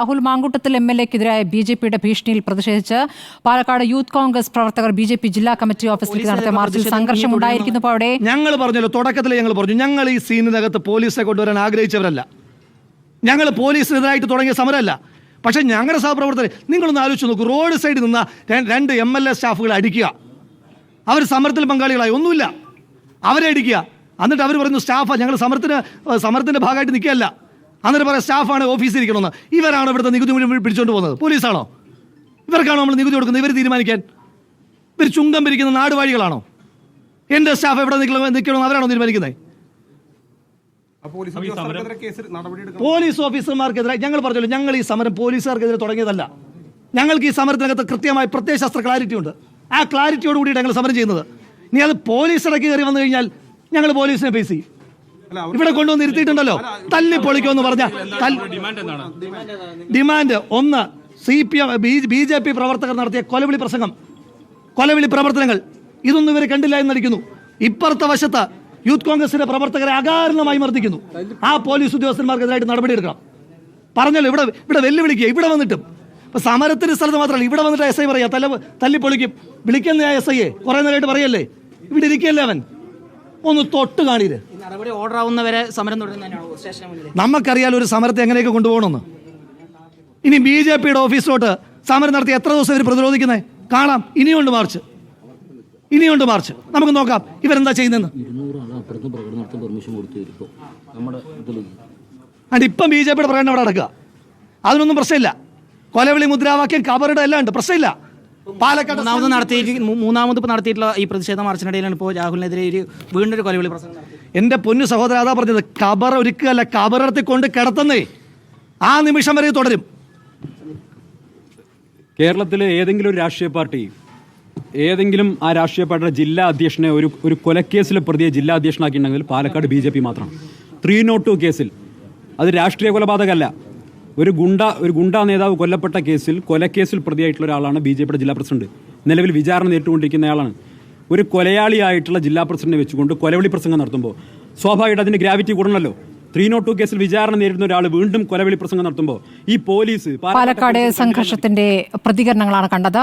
രാഹുൽ മാങ്കൂട്ടത്തിൽ MLA-ക്കെതിരായ BJP-യുടെ ഭീഷണിയിൽ പ്രതിഷേധിച്ച് പാലക്കാട് യൂത്ത് കോൺഗ്രസ് പ്രവർത്തകർ BJP ജില്ലാ കമ്മിറ്റി ഓഫീസിലേക്ക് നടത്തിയ മാർച്ചിൽ സംഘർഷമുണ്ടായിരിക്കുന്നപ്പോൾ അവിടെ ഞങ്ങൾ പറഞ്ഞല്ലോ, തുടക്കത്തിൽ ഞങ്ങൾ പറഞ്ഞു, ഞങ്ങൾ ഈ സീനിനകത്ത് പോലീസിനെ കൊണ്ടുവരാൻ ആഗ്രഹിച്ചവരല്ല. ഞങ്ങൾ പോലീസിനെതിരായിട്ട് തുടങ്ങിയ സമരമല്ല. പക്ഷേ ഞങ്ങളുടെ സഹപ്രവർത്തകർ, നിങ്ങളൊന്ന് ആലോചിച്ച് നോക്കൂ, റോഡ് സൈഡിൽ നിന്ന 2 MLA സ്റ്റാഫുകളെ അടിക്കുക. അവർ സമരത്തിൽ പങ്കാളികളായി ഒന്നുമില്ല, അവരെ അടിക്കുക. എന്നിട്ട് അവർ പറയുന്നു സ്റ്റാഫാണ്, ഞങ്ങൾ സമരത്തിൻ്റെ ഭാഗമായിട്ട് നിൽക്കുകയല്ല. എന്നിട്ട് പറയാം സ്റ്റാഫാണ് ഓഫീസിൽ ഇരിക്കണമെന്ന്. ഇവരാണോ ഇവിടുത്തെ നികുതി മുഴുവൻ പിടിച്ചുകൊണ്ട് പോകുന്നത്? പോലീസാണോ? ഇവർക്കാണോ നമ്മൾ നികുതി കൊടുക്കുന്നത്? ഇവർ തീരുമാനിക്കാൻ? ഇവർ ചുങ്കം പിരിക്കുന്ന നാടുവാഴികളാണോ? എൻ്റെ സ്റ്റാഫ് എവിടെ നിൽക്കണമെന്ന് അവരാണോ തീരുമാനിക്കുന്നത്? പോലീസ് ഓഫീസർമാർക്കെതിരെ ഞങ്ങൾ പറഞ്ഞല്ലോ, ഞങ്ങൾ ഈ സമരം പോലീസുകാർക്കെതിരെ തുടങ്ങിയതല്ല. ഞങ്ങൾക്ക് ഈ സമരത്തിനകത്ത് കൃത്യമായ പ്രത്യയശാസ്ത്ര ക്ലാരിറ്റി ഉണ്ട്. ആ ക്ലാരിറ്റിയോട് കൂടിയാണ് ഞങ്ങൾ സമരം ചെയ്യുന്നത്. ഇനി അത് പോലീസ് ഇടയ്ക്ക് കയറി വന്നു കഴിഞ്ഞാൽ ഞങ്ങൾ പോലീസിനെ ഫേസ് ചെയ്യും. ഇവിടെ കൊണ്ടുവന്ന് ഇരുത്തിയിട്ടുണ്ടല്ലോ, തല്ലിപ്പൊളിക്കുമെന്ന് പറഞ്ഞാൽ ഡിമാൻഡ് ഒന്ന്, BJP പ്രവർത്തകർ നടത്തിയ കൊലവിളി പ്രവർത്തനങ്ങൾ, ഇതൊന്നും ഇവർ കണ്ടില്ല എന്നടിക്കുന്നു. ഇപ്പുറത്തെ വശത്ത് യൂത്ത് കോൺഗ്രസിന്റെ പ്രവർത്തകരെ അകാരണമായി മർദ്ദിക്കുന്നു. ആ പോലീസ് ഉദ്യോഗസ്ഥന്മാർക്കെതിരായിട്ട് നടപടിയെടുക്കണം. പറഞ്ഞല്ലോ, ഇവിടെ വെല്ലുവിളിക്കുക. ഇവിടെ വന്നിട്ടും ഇപ്പൊ സമരത്തിന്റെ സ്ഥലത്ത് മാത്രമല്ല, ഇവിടെ വന്നിട്ട് SI പറയാ തല്ലിപ്പൊളിക്കും. വിളിക്കുന്ന SIയെ കുറെ നേരമായിട്ട് പറയല്ലേ, ഇവിടെ ഇരിക്കല്ലേ അവൻ, ഒന്ന് തൊട്ട് കാണീര്. ഓർഡർ ആവുന്നവരെ സമരം നമുക്കറിയാലോ ഒരു സമരത്തെ എങ്ങനെയൊക്കെ കൊണ്ടുപോകണമെന്ന്. ഇനി BJP-യുടെ ഓഫീസിലോട്ട് സമരം നടത്തി എത്ര ദിവസം ഇവർ പ്രതിരോധിക്കുന്നത് കാണാം. ഇനിയുണ്ട് മാർച്ച്, നമുക്ക് നോക്കാം ഇവരെന്താ ചെയ്യുന്നതെന്ന്. അണ്ട് ഇപ്പം BJP-യുടെ പ്രകടനം അവിടെ നടക്കുക, അതിനൊന്നും പ്രശ്നമില്ല. കൊലവിളി, മുദ്രാവാക്യം, കബറുടെ എല്ലാം ഉണ്ട്, പ്രശ്നമില്ല. പാലക്കാട് മൂന്നാമത് നടത്തിയിട്ടുള്ള ഈ പ്രതിഷേധ മാർച്ചിനിടയിലാണ് ഇപ്പോൾ രാഹുലിനെതിരെ വീണ്ടും ഒരു കൊലവിളി പ്രസംഗം. എൻ്റെ പൊന്നു സഹോദരൻ, അതാ പറഞ്ഞത്, കബർ ഒരുക്കുകയല്ല, കബറടത്തി കൊണ്ട് കിടത്തുന്നേ. ആ നിമിഷം വരെ തുടരും. കേരളത്തിലെ ഏതെങ്കിലും ഒരു രാഷ്ട്രീയ പാർട്ടി ആ രാഷ്ട്രീയ പാർട്ടിയുടെ ജില്ലാ അധ്യക്ഷനെ ഒരു കൊലക്കേസിലെ പ്രതിയെ ജില്ലാ അധ്യക്ഷനാക്കിയിട്ടുണ്ടെങ്കിൽ പാലക്കാട് BJP മാത്രമാണ്. 302 കേസിൽ, അത് രാഷ്ട്രീയ കൊലപാതകമല്ല, ഒരു ഗുണ്ടാ നേതാവ് കൊല്ലപ്പെട്ട കൊലക്കേസിൽ പ്രതിയായിട്ടുള്ള ഒരാളാണ് BJP-യുടെ ജില്ലാ പ്രസിഡന്റ്. നിലവിൽ വിചാരണ നേരിട്ടുകൊണ്ടിരിക്കുന്നയാളാണ്. ഒരു കൊലയാളിയായിട്ടുള്ള ജില്ലാ പ്രസിഡന്റിനെ വെച്ചുകൊണ്ട് കൊലവിളി പ്രസംഗം നടത്തുമ്പോൾ സ്വാഭാവികമായിട്ട് അതിന് ഗ്രാവിറ്റി കൂടണമല്ലോ. 302 കേസിൽ വിചാരണ നേരിടുന്ന ഒരാൾ വീണ്ടും കൊലവിളി പ്രസംഗം നടത്തുമ്പോൾ ഈ പോലീസ് പാലക്കാട് സംഘർഷത്തിന്റെ പ്രതികരണങ്ങളാണ് കണ്ടത്.